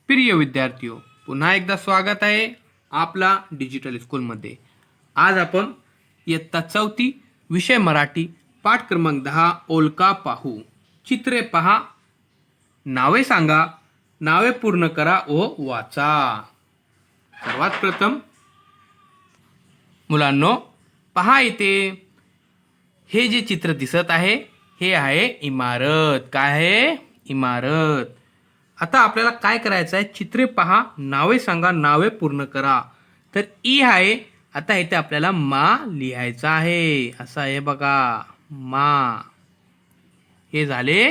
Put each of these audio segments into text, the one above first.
प्रिय विद्यार्थी हो, पुन्हा एकदा स्वागत आहे आपला डिजिटल स्कूलमध्ये। आज आपण इयत्ता 4 विषय मराठी पाठ क्रमांक 10 ओळखा पाहू। चित्रे पहा, नावे सांगा, नावे पूर्ण करा व वाचा। सर्वात प्रथम मुलांनो पहा, इथे हे जे चित्र दिसत आहे हे आहे इमारत। काय आहे? इमारत। आता आपल्याला काय करायचं आहे? चित्रे पहा, नावे सांगा, नावे पूर्ण करा। तर ई आहे, आता इथे आपल्याला मा लिहायचं आहे। असं आहे बघा, मा। हे झाले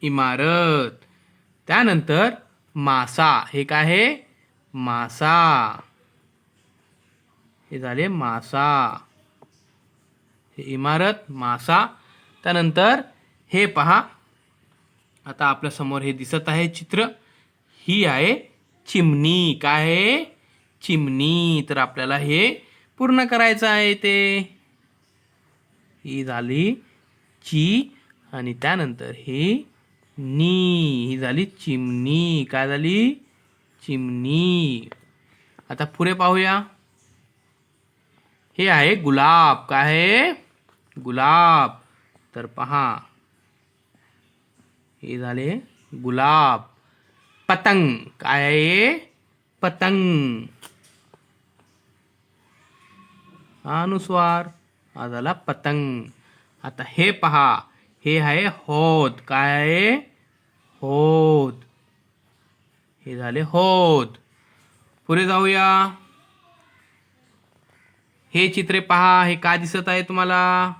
इमारत। त्यानंतर मासा, हे काय आहे? मासा। हे झाले मासा। हे इमारत, मासा। त्यानंतर हे पहा, आता आपल्या समोर हे दिसत आहे चित्र, ही आहे चिमणी। काय आहे? चिमणी। तर आपल्याला हे पूर्ण करायचं आहे। ते ही झाली ची आणि त्यानंतर हे नी, ही झाली चिमणी। काय झाली? चिमणी। आता पुढे पाहूया, हे आहे गुलाब। काय आहे? गुलाब। तर पहा, हे झाले गुलाब। पतंग, काय आहे? पतंग। हा अनुस्वार, हा झाला पतंग। आता हे पहा, हे आहे हौद। काय आहे? हौद। हे झाले हौद। पुढे जाऊया, हे चित्रे पहा, हे काय दिसत आहे तुम्हाला?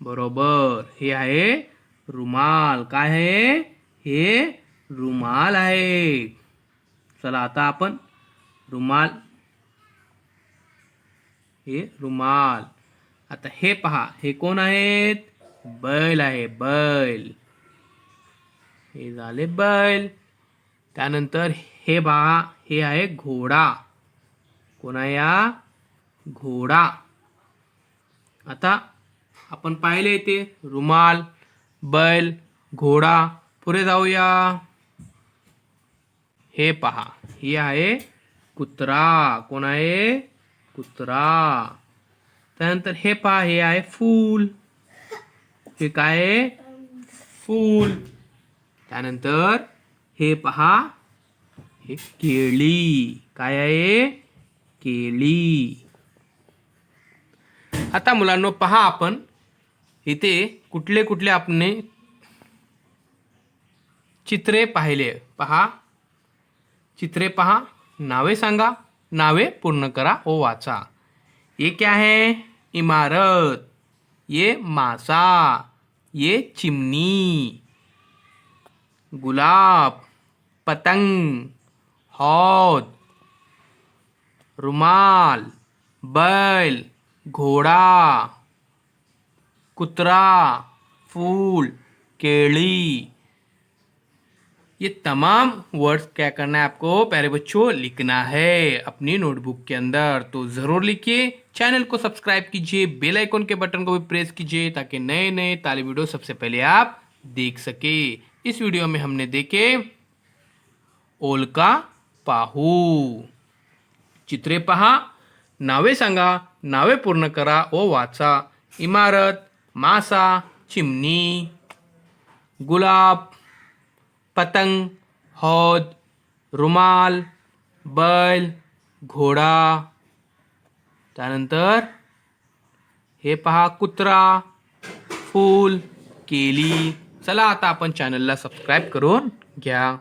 बरोबर, हे आहे रुमाल। काय आहे? हे रुमाल आहे। चला आता आपण रुमाल, हे रुमाल। आता हे पहा, हे कोण आहेत? बैल आहे, बैल। हे झाले बैल। त्यानंतर हे पहा, हे आहे घोडा। कोण आहे? या घोडा। आता आपण पाहिले ते रुमाल, बैल, घोडा। पुढे जाऊया, हे पहा, हे आहे कुत्रा। कोण आहे? कुत्रा। त्यानंतर हे पहा, हे आहे फूल। हे काय आहे? फूल। त्यानंतर हे पहा, हे केळी। काय आहे? केळी। आता मुलांनो पहा, आपण इथे कुठले कुठले आपने चित्रे पाहिले। पहा, चित्रे पहा, नावे सांगा, नावे पूर्ण करा व वाचा। ये क्या है? इमारत। ये मासा। ये चिमनी। गुलाब, पतंग, हौद, रुमाल, बैल, घोड़ा, कुतरा, फूल, केली। ये तमाम वर्ड्स क्या करना है आपको प्यारे बच्चों? लिखना है अपनी नोटबुक के अंदर। तो ज़रूर लिखिए, चैनल को सब्सक्राइब कीजिए, बेल आइकन के बटन को भी प्रेस कीजिए ताकि नए नए तालीम वीडियो सबसे पहले आप देख सके। इस वीडियो में हमने देखे ओळखा पाहू। चित्रे पहा, नावे सांगा, नावे पूर्ण करा व वाचा। इमारत, मासा, चिमणी, गुलाब, पतंग, हौद, रुमाल, बैल, घोडा। त्यानंतर हे पहा कुत्रा, फूल, केली। चला आता आपण चॅनलला सबस्क्राइब करून घ्या।